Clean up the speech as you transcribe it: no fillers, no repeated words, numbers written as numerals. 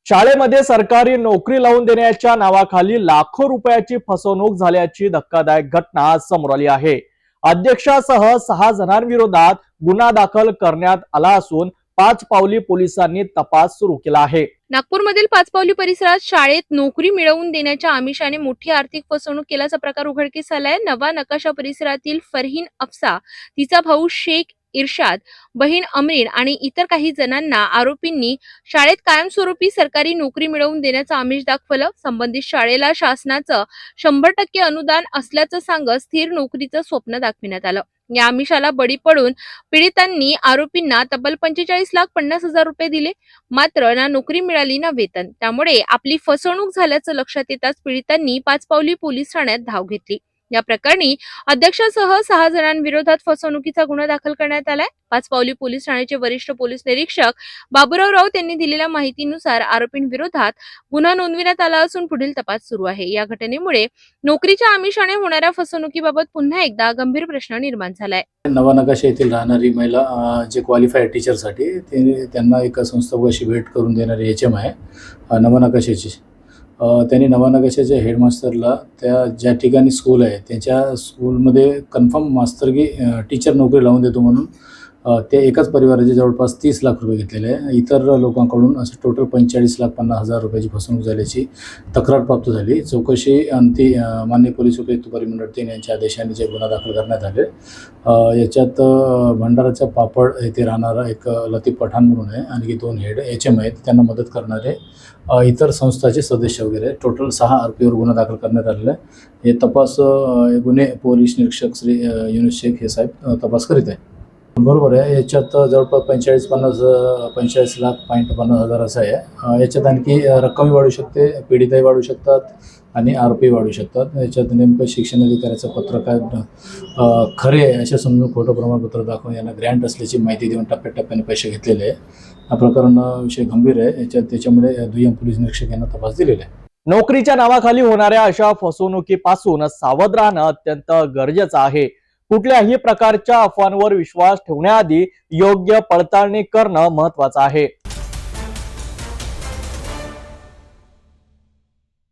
शाळेमध्ये सरकारी नोकरी लावून देण्याच्या नावाखाली लाखो रुपयाची फसवणूक झाल्याची धक्कादायक घटना समोर आली आहे। अध्यक्षासह 6 जणांविरोधात गुन्हा दाखल करण्यात आला असून पाचपावली पोलिसांनी तपास सुरू केला आहे। नागपूरमधील पाचपावली परिसरात शाळेत नोकरी मिळवून देण्याच्या आमिषाने मोठी आर्थिक फसवणूक केल्याचा प्रकार उघडकीस आलाय। नवा नकाशा परिसरातील फरहीन अफसा, तिचा भाऊ शेख इर्शाद, बहीण अमरीन आणि इतर काही जणांना आरोपींनी शाळेत कायमस्वरूपी सरकारी नोकरी मिळवून देण्याचं आमिष दाखवलं। संबंधित शाळेला शासनाचं 100% अनुदान असल्याचं सांगत स्थिर नोकरीचं स्वप्न दाखविण्यात आलं। या आमिषाला बळी पडून पीडितांनी आरोपींना तब्बल 45,50,000 रुपये दिले, मात्र ना नोकरी मिळाली ना वेतन। त्यामुळे आपली फसवणूक झाल्याचं लक्षात येताच पीडितांनी पाचपावली पोलीस ठाण्यात धाव घेतली। या प्रकरणी अध्यक्षासह 6 जणांविरोधात फसवणुकीचा गुन्हा दाखल करण्यात आलाय। पाचपावली पोलीस ठाण्याचे वरिष्ठ पोलीस निरीक्षक बाबूराव राऊत यांनी दिलेल्या माहितीनुसार आरोपींविरोधात गुन्हा नोंदविण्यात आला असून पुढील तपास सुरू आहे। या घटनेमुळे नोकरीच्या आमिषाने होणाऱ्या फसवणुकीबाबत पुन्हा एकदा गंभीर प्रश्न निर्माण झालाय। नवा नकाशा येथील राहणारी महिला जे क्वालिफाईड टीचरसाठी त्यांना एक संस्थापकाशी भेट करून देणारी HM आहे नवा नकाशाची। त्यांनी नवा नकाशाच्या हेडमास्टरला त्या ज्या ठिकाणी स्कूल आहे त्यांच्या स्कूलमध्ये कन्फर्म मास्तर की टीचर नोकरी लावून देतो म्हणून ते एकाच परिवाराचे जवळपास 30 लाख रुपये घेतलेले आहे। इतर लोकांकडून असं टोटल 45,50,000 रुपयाची फसवणूक झाल्याची तक्रार प्राप्त झाली। चौकशी अंती मान्य पोलीस उपायुक्त परिमंडळ 3 यांच्या आदेशाने जे गुन्हा दाखल करण्यात आले। याच्यात भंडाराच्या पापड येथे राहणारा एक लतीफ पठाण म्हणून आहे, आणखी 2 हेड HM आहेत, त्यांना मदत करणारे इतर संस्थाचे सदस्य वगैरे टोटल 6 आरोपीवर गुन्हा दाखल करण्यात आलेला आहे। हे तपास गुन्हे पोलीस निरीक्षक श्री युनुस शेख हे साहेब तपास करीत आहे। बरोबर आहे, याच्यात जवळपास 45,50,000 असं आहे। याच्यात आणखी रक्कमही वाढू शकते, पीडिताही वाढू शकतात आणि आरोपी वाढू शकतात। याच्यात नेमकं शिक्षण अधिकाऱ्याचं पत्रकार खरे आहे अशा समजून खोटं प्रमाणपत्र दाखवून यांना ग्रँट असल्याची माहिती देऊन टप्प्याटप्प्याने पैसे घेतलेले आहे। हा प्रकरण विषय गंभीर आहे, त्याच्यामुळे दुय्यम पोलीस निरीक्षक यांना तपास दिलेला आहे। नोकरीच्या नावाखाली होणाऱ्या अशा फसवणुकीपासून सावध राहणं अत्यंत गरजेचं आहे। कुठल्याही प्रकारच्या अफवांवर विश्वास ठेवण्याआधी योग्य पडताळणी करणं महत्त्वाचं आहे।